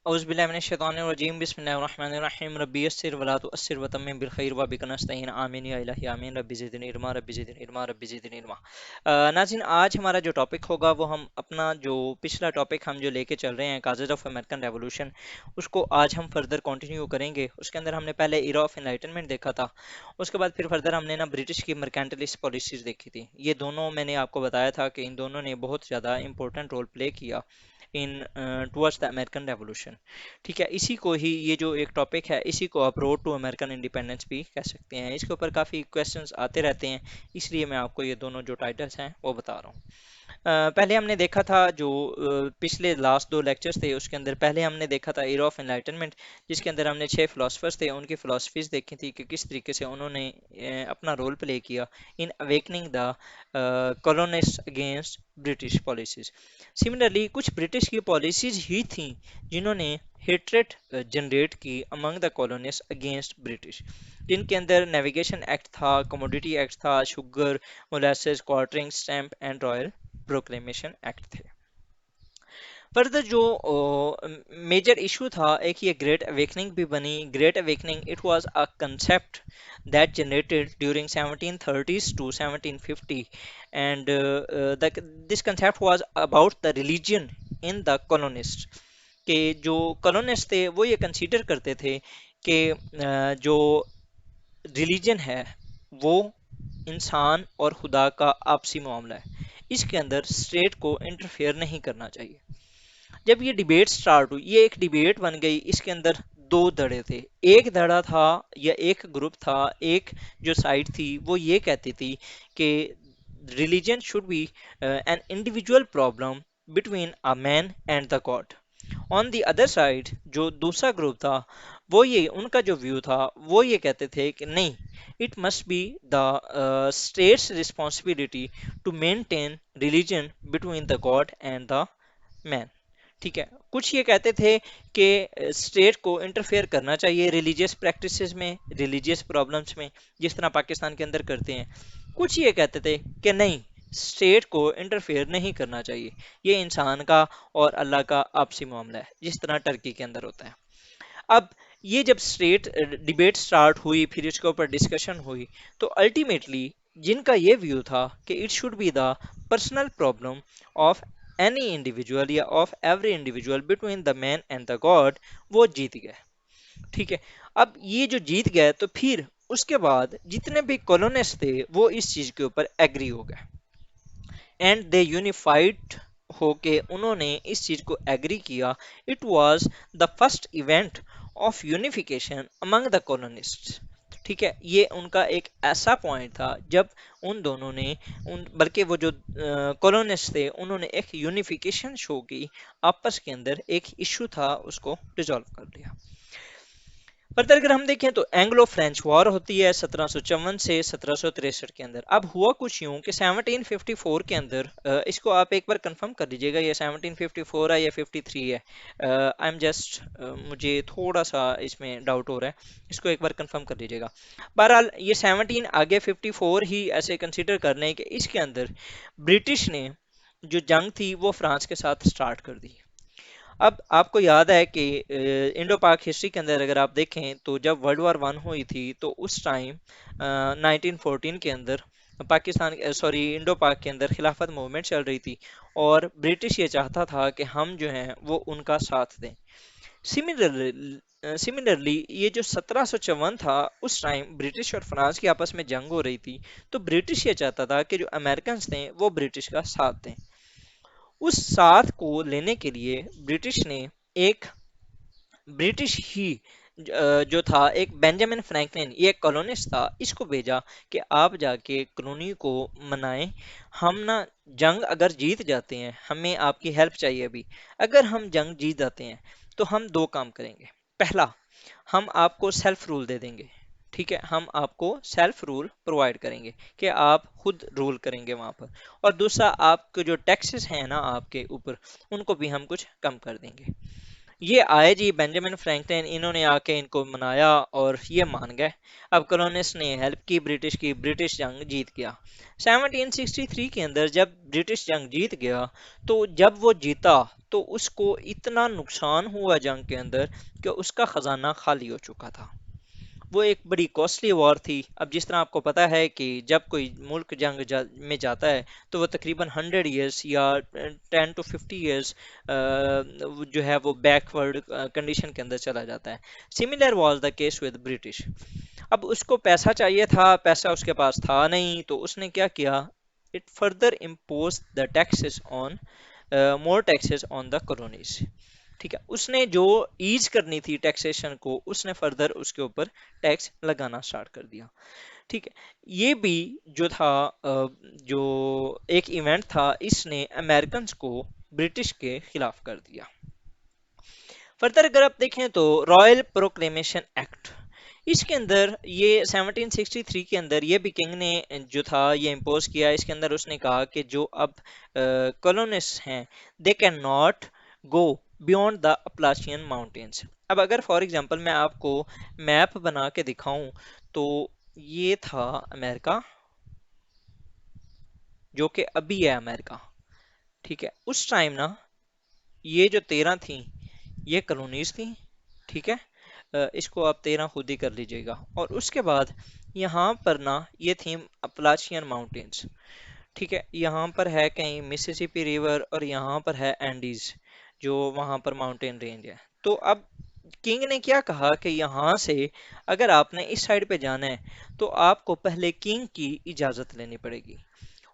औज़ु बिल्लाहि मिनश शैतानिर रजीम बिस्मिल्लाहिर रहमानिर रहीम रब्बी यस्सिर वला तुअस्सिर वतम्मिम बिल खैर व बिका नस्तईन आमीन या इलाही आमीन रब्बी ज़िदनी इल्मा रब्बी ज़िदनी इल्मा रब्बी ज़िदनी इल्मा। नाज़रीन, आज हमारा जो टॉपिक होगा वो हम अपना जो पिछला टॉपिक हम जो लेके चल रहे हैं काजेज़ ऑफ अमेरिकन रेवोल्यूशन, उसको आज हम फर्दर कंटिन्यू करेंगे। उसके अंदर हमने पहले इरा ऑफ एनलाइटनमेंट देखा था, उसके बाद फिर फर्दर हमने ना ब्रिटिश की मर्केंटलिस्ट पॉलिसीज़ देखी थी। ये दोनों मैंने आपको बताया था कि इन दोनों ने बहुत ज़्यादा इंपॉर्टेंट रोल प्ले किया इन टुवर्ड्स द अमेरिकन रेवोल्यूशन। ठीक है, इसी को ही ये जो एक टॉपिक है इसी को आप रोड टू अमेरिकन इंडिपेंडेंस भी कह सकते हैं। इसके ऊपर काफ़ी क्वेश्चंस आते रहते हैं, इसलिए मैं आपको ये दोनों जो टाइटल्स हैं वो बता रहा हूँ। पहले हमने देखा था जो पिछले लास्ट दो लेक्चर्स थे उसके अंदर, पहले हमने देखा था एरा ऑफ एनलाइटनमेंट, जिसके अंदर हमने 6 फिलोसफर्स थे, उनकी फ़िलासफ़ीज़ देखी थी कि किस तरीके से उन्होंने अपना रोल प्ले किया in awakening the colonist against British policies. Similarly कुछ ब्रिटिश की पॉलिसीज़ ही थी जिन्होंने हेट्रेट जनरेट की among the colonist against British, जिनके अंदर नेविगेशन एक्ट था, कमोडिटी एक्ट था, sugar, molasses, quartering stamp and royal proclamation act थे। फर्दर जो मेजर इशू था, एक ये ग्रेट अवेकनिंग भी बनी। Great awakening it was a concept that generated during 1730s to 1750 and this concept was about the religion in the colonists, कि जो colonist थे वो ये कंसीडर करते थे कि जो रिलीजन है वो इंसान और खुदा का आपसी मामला है, इसके अंदर स्टेट को इंटरफेयर नहीं करना चाहिए। जब ये डिबेट स्टार्ट हुई, ये एक डिबेट बन गई, इसके अंदर दो धड़े थे। एक धड़ा था या एक ग्रुप था, एक जो साइड थी वो ये कहती थी कि religion should be an individual problem between a man and the God. On the other side जो दूसरा ग्रुप था, वो ये उनका जो व्यू था वो ये कहते थे कि नहीं, it must be the state's responsibility to maintain religion between the god and the man. ठीक है, कुछ ये कहते थे कि स्टेट को इंटरफेयर करना चाहिए रिलीजियस प्रैक्टिसेस में, रिलीजियस प्रॉब्लम्स में, जिस तरह पाकिस्तान के अंदर करते हैं। कुछ ये कहते थे कि नहीं, स्टेट को इंटरफेयर नहीं करना चाहिए, ये इंसान का और अल्लाह का आपसी मामला है, जिस तरह टर्की के अंदर होता है। अब ये जब स्टेट डिबेट स्टार्ट हुई, फिर इसके ऊपर डिस्कशन हुई, तो अल्टीमेटली जिनका ये व्यू था कि it should be the personal problem of any individual या of every individual between the man and the god, वो जीत गए। ठीक है, अब ये जो जीत गए तो फिर उसके बाद जितने भी कॉलोनिस्ट थे वो इस चीज के ऊपर एग्री हो गए एंड दे यूनिफाइड होके उन्होंने इस चीज को एग्री किया। It was the first event of unification among the colonists. ठीक है, ये उनका एक ऐसा पॉइंट था जब उन दोनों ने उन बल्कि वो जो कॉलोनिस्ट थे उन्होंने एक यूनिफिकेशन शो की, आपस के अंदर एक इशू था उसको रिजॉल्व कर लिया। फर्दर अगर हम देखें तो एंग्लो फ्रेंच वॉर होती है 1754 से 1763 के अंदर। अब हुआ कुछ यूं कि 1754 के अंदर, इसको आप एक बार कंफर्म कर दीजिएगा ये 1754 है या 53 है। आई एम जस्ट, मुझे थोड़ा सा इसमें डाउट हो रहा है, इसको एक बार कंफर्म कर दीजिएगा। बहरहाल ये 17 आगे 54 ही ऐसे कंसिडर कर लें कि इसके अंदर ब्रिटिश ने जो जंग थी वो फ्रांस के साथ स्टार्ट कर दी। अब आपको याद है कि इंडो पाक हिस्ट्री के अंदर अगर आप देखें तो जब वर्ल्ड वॉर 1 हुई थी तो उस टाइम 1914 के अंदर पाकिस्तान, सॉरी, इंडो पाक के अंदर खिलाफत मूवमेंट चल रही थी और ब्रिटिश ये चाहता था कि हम जो हैं वो उनका साथ दें। सिमिलरली ये जो 1754 था, उस टाइम ब्रिटिश और फ्रांस की आपस में जंग हो रही थी, तो ब्रिटिश ये चाहता था कि जो अमेरिकन थे वो ब्रिटिश का साथ दें। उस साथ को लेने के लिए ब्रिटिश ने एक ब्रिटिश ही जो था एक बेंजामिन फ्रैंकलिन, ये एक कॉलोनिस्ट था, इसको भेजा कि आप जाके कॉलोनी को मनाएं। हम ना जंग अगर जीत जाते हैं, हमें आपकी हेल्प चाहिए अभी। अगर हम जंग जीत जाते हैं तो हम दो काम करेंगे। पहला, हम आपको सेल्फ रूल दे देंगे। ठीक है, हम आपको सेल्फ रूल प्रोवाइड करेंगे कि आप खुद रूल करेंगे वहां पर। और दूसरा, आपके जो टैक्सेस हैं ना आपके ऊपर, उनको भी हम कुछ कम कर देंगे। یہ آئے جی بینجامن فرینکلن، انہوں نے آ کے ان کو منایا اور یہ مان گئے۔ اب کولونسٹ نے ہیلپ کی، برٹش جنگ جیت گیا۔ 1763 کے اندر جب برٹش جنگ جیت گیا تو جب وہ جیتا تو اس کو اتنا نقصان ہوا جنگ کے اندر کہ اس کا خزانہ خالی ہو چکا تھا۔ وہ ایک بڑی کوسٹلی وار تھی۔ اب جس طرح آپ کو پتا ہے کہ جب کوئی ملک میں جاتا ہے تو وہ تقریباً 100 ایئرس یا 10 to 50 ایئرس جو ہے وہ بیکورڈ کنڈیشن کے اندر چلا جاتا ہے۔ Similar was the case with British. اب اس کو پیسہ چاہیے تھا، پیسہ اس کے پاس تھا نہیں، تو اس نے کیا کیا، it further impose the taxes on more taxes on the colonies. ٹھیک ہے، اس نے جو ایز کرنی تھی ٹیکسیشن کو، اس نے فردر اس کے اوپر ٹیکس لگانا سٹارٹ کر دیا۔ ٹھیک ہے، یہ بھی جو تھا جو ایک ایونٹ تھا، اس نے امریکنز کو برٹش کے خلاف کر دیا۔ فردر اگر آپ دیکھیں تو رائل پروکلیمیشن ایکٹ، اس کے اندر یہ 1763 کے اندر یہ بھی کنگ نے جو تھا یہ امپوز کیا۔ اس کے اندر اس نے کہا کہ جو اب کولونسٹ ہیں they can not go beyond the Appalachian mountains. اب اگر فار ایگزامپل میں آپ کو میپ بنا کے دکھاؤں تو یہ تھا امریکہ، جو کہ ابھی ہے امریکہ۔ ٹھیک ہے، اس ٹائم نا یہ جو 13 تھیں یہ کالونیز تھیں۔ ٹھیک ہے، اس کو آپ 13 خود ہی کر لیجئے گا، اور اس کے بعد یہاں پر نا یہ تھیں اپلاشین ماؤنٹینز۔ ٹھیک ہے، یہاں پر ہے کہیں مسیسپی ریور اور یہاں پر ہے اینڈیز، جو وہاں پر ماؤنٹین رینج ہے۔ تو اب کنگ نے کیا کہا کہ یہاں سے اگر آپ نے اس سائڈ پہ جانا ہے تو آپ کو پہلے کنگ کی اجازت لینی پڑے گی،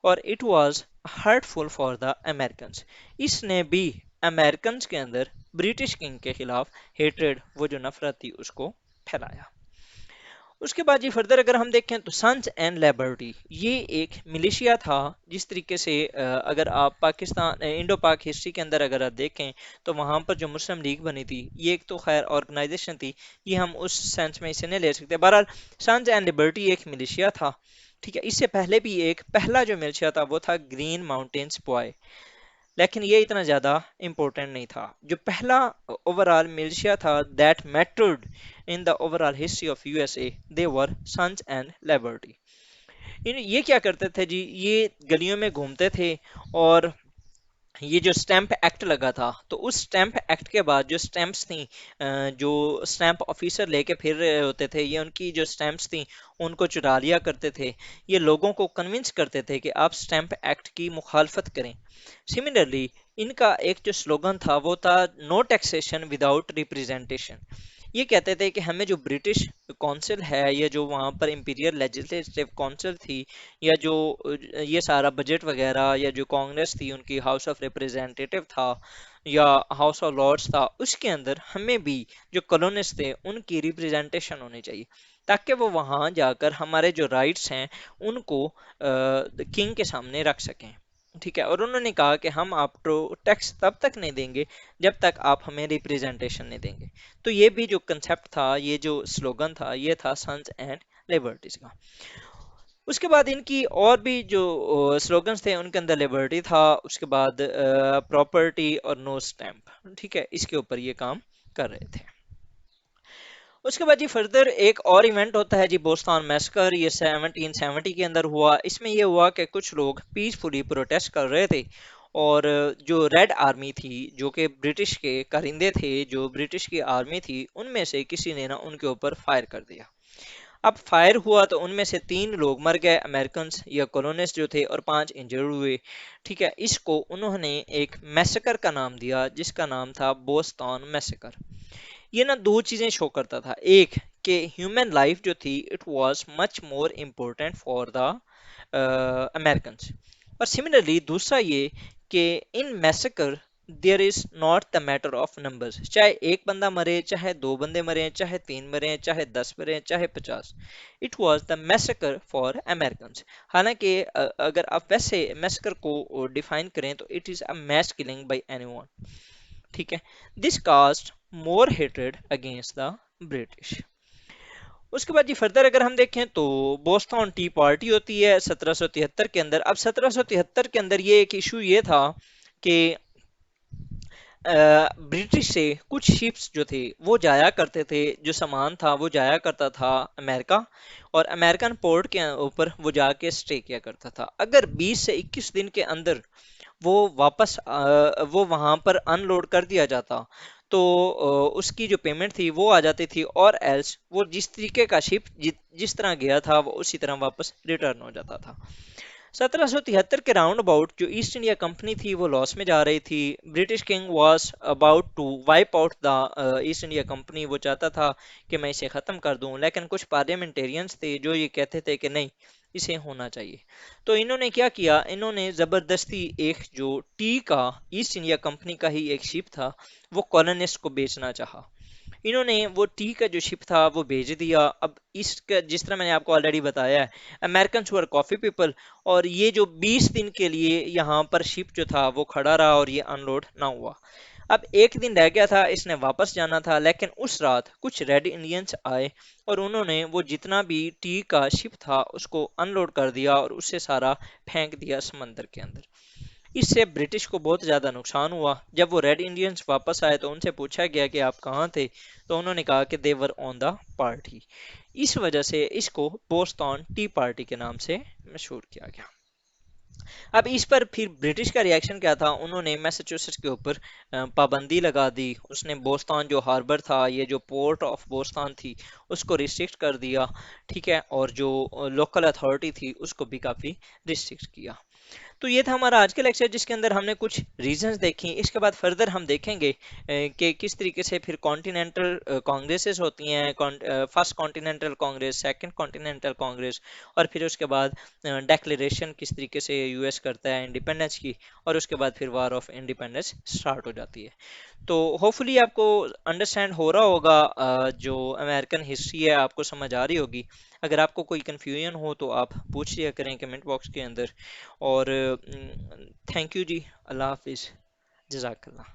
اور it was hurtful for the Americans. اس نے بھی امریکنز کے اندر برٹش کنگ کے خلاف ہیٹریڈ، وہ جو نفرت تھی، اس کو پھیلایا۔ اس کے بعد جی فردر اگر ہم دیکھیں تو سنز اینڈ لیبرٹی، یہ ایک ملیشیا تھا۔ جس طریقے سے اگر آپ پاکستان انڈو پاک ہسٹری کے اندر اگر آپ دیکھیں تو وہاں پر جو مسلم لیگ بنی تھی، یہ ایک تو خیر آرگنائزیشن تھی، یہ ہم اس سینس میں اسے نہیں لے سکتے۔ بہرحال سنز اینڈ لیبرٹی ایک ملیشیا تھا۔ ٹھیک ہے، اس سے پہلے بھی ایک پہلا جو ملیشیا تھا وہ تھا گرین ماؤنٹینز بوائے، لیکن یہ اتنا زیادہ امپورٹنٹ نہیں تھا۔ جو پہلا اوور آل ملیشیا تھا that mattered in the overall history of U S A, they were sons and liberty. یہ کیا کرتے تھے جی، یہ گلیوں میں گھومتے تھے، اور یہ جو سٹیمپ ایکٹ لگا تھا تو اس سٹیمپ ایکٹ کے بعد جو سٹیمپس تھیں، جو سٹیمپ آفیسر لے کے پھر رہے ہوتے تھے، یہ ان کی جو سٹیمپس تھیں ان کو چرا لیا کرتے تھے۔ یہ لوگوں کو کنونس کرتے تھے کہ آپ سٹیمپ ایکٹ کی مخالفت کریں۔ سملرلی ان کا ایک جو سلوگن تھا وہ تھا نو ٹیکسیشن وداؤٹ ریپریزنٹیشن۔ یہ کہتے تھے کہ ہمیں جو برٹش کونسل ہے، یا جو وہاں پر امپیریل لیجسلیٹو کونسل تھی، یا جو یہ سارا بجٹ وغیرہ، یا جو کانگریس تھی ان کی ہاؤس آف ریپریزنٹیٹیو تھا یا ہاؤس آف لارڈز تھا، اس کے اندر ہمیں بھی جو کالونسٹ تھے ان کی ریپریزنٹیشن ہونی چاہیے، تاکہ وہ وہاں جا کر ہمارے جو رائٹس ہیں ان کو کنگ کے سامنے رکھ سکیں۔ ٹھیک ہے، اور انہوں نے کہا کہ ہم آپ کو ٹیکس تب تک نہیں دیں گے جب تک آپ ہمیں ریپریزنٹیشن نہیں دیں گے۔ تو یہ بھی جو کنسیپٹ تھا، یہ جو سلوگن تھا، یہ تھا سنز اینڈ لیبرٹیز کا۔ اس کے بعد ان کی اور بھی جو سلوگنز تھے ان کے اندر لیبرٹی تھا، اس کے بعد پراپرٹی اور نو سٹیمپ۔ ٹھیک ہے، اس کے اوپر یہ کام کر رہے تھے۔ اس کے بعد جی فردر ایک اور ایونٹ ہوتا ہے جی بوستان میسکر، یہ 1770 کے اندر ہوا۔ اس میں یہ ہوا کہ کچھ لوگ پیسفلی پروٹیسٹ کر رہے تھے، اور جو ریڈ آرمی تھی، جو کہ برٹش کے کارندے تھے، جو برٹش کی آرمی تھی، ان میں سے کسی نے نا ان کے اوپر فائر کر دیا۔ اب فائر ہوا تو ان میں سے 3 لوگ مر گئے امریکنز یا کولونسٹ جو تھے، اور 5 انجرڈ ہوئے۔ ٹھیک ہے، اس کو انہوں نے ایک میسکر کا نام دیا، جس کا نام تھا بوستان میسکر۔ یہ نا 2 چیزیں شو کرتا تھا، ایک کہ ہیومن لائف جو تھی it was much more important for the Americans, اور سملرلی دوسرا یہ کہ in massacre there is not the matter of numbers, چاہے ایک بندہ مرے، چاہے 2 بندے مرے، چاہے 3 مرے، چاہے 10 مرے، چاہے 50، it was the massacre for Americans. حالانکہ اگر آپ ویسے میسکر کو ڈیفائن کریں تو it is a mass killing by any one. ٹھیک ہے، this caused more hatred against the British. اس کے بعد جی فردر اگر ہم دیکھیں تو بوسٹون ٹی پارٹی ہوتی ہے 1773 کے اندر۔ اب 1773 کے اندر یہ ایک ایشو یہ تھا کہ ब्रिटिश से कुछ शिप्स जो थे वो जाया करते थे, जो सामान था वो जाया करता था अमेरिका, और अमेरिकन पोर्ट के ऊपर वो जाके स्टे किया करता था। अगर 20 से 21 दिन के अंदर वो वापस वो वहां पर अनलोड कर दिया जाता, तो उसकी जो पेमेंट थी वो आ जाती थी, और एल्स वो जिस तरीके का शिप जिस तरह गया था वो उसी तरह वापस रिटर्न हो जाता था। 1773 के राउंड अबाउट जो ईस्ट इंडिया कंपनी थी वो लॉस में जा रही थी। British king was about to wipe out the East India Company. वो चाहता था कि मैं इसे ख़त्म कर दूं, लेकिन कुछ पार्लियामेंटेरियंस थे जो ये कहते थे कि नहीं, इसे होना चाहिए। तो इन्होंने क्या किया, इन्होंने ज़बरदस्ती एक जो टी का ईस्ट इंडिया कंपनी का ही एक शिप था वो कॉलोनिस्ट को बेचना चाहा। इन्होंने वो टी का जो शिप था वो भेज दिया। अब इसका जिस तरह मैंने आपको ऑलरेडी बताया है, अमेरिकन वर कॉफी पीपल, और ये जो 20 दिन के लिए यहाँ पर शिप जो था वो खड़ा रहा और ये अनलोड ना हुआ। अब एक दिन रह गया था, इसने वापस जाना था, लेकिन उस रात कुछ रेड इंडियंस आए और उन्होंने वो जितना भी टी का शिप था उसको अनलोड कर दिया और उससे सारा फेंक दिया समंदर के अंदर। इससे ब्रिटिश को बहुत ज़्यादा नुकसान हुआ। जब वो रेड इंडियंस वापस आए तो उनसे पूछा गया कि आप कहाँ थे, तो उन्होंने कहा कि देवर ऑन द पार्टी। इस वजह से इसको बोस्टन टी पार्टी के नाम से मशहूर किया गया। अब इस पर फिर ब्रिटिश का रिएक्शन क्या था, उन्होंने मैसाचुसेट्स के ऊपर पाबंदी लगा दी। उसने बोस्टन जो हार्बर था, ये जो पोर्ट ऑफ बोस्टन थी, उसको रिस्ट्रिक्ट कर दिया। ठीक है, और जो लोकल अथॉरिटी थी उसको भी काफ़ी रिस्ट्रिक्ट किया। तो ये था हमारा आज का लेक्चर, जिसके अंदर हमने कुछ रीजंस देखी। इसके बाद फर्दर हम देखेंगे कि किस तरीके से फिर कॉन्टिनेंटल कांग्रेसेस होती हैं, first continental Congress, second continental Congress, और फिर उसके बाद डेक्लेरेशन किस तरीके से यूएस करता है इंडिपेंडेंस की, और उसके बाद फिर वार ऑफ इंडिपेंडेंस स्टार्ट हो जाती है। तो होपफुली आपको अंडरस्टैंड हो रहा होगा, जो अमेरिकन हिस्ट्री है आपको समझ आ रही होगी। अगर आपको कोई कन्फ्यूजन हो तो आप पूछ लिया करें कमेंट बॉक्स के अंदर। और थैंक यू जी। अल्लाह हाफिज़। जज़ाकल्लाह।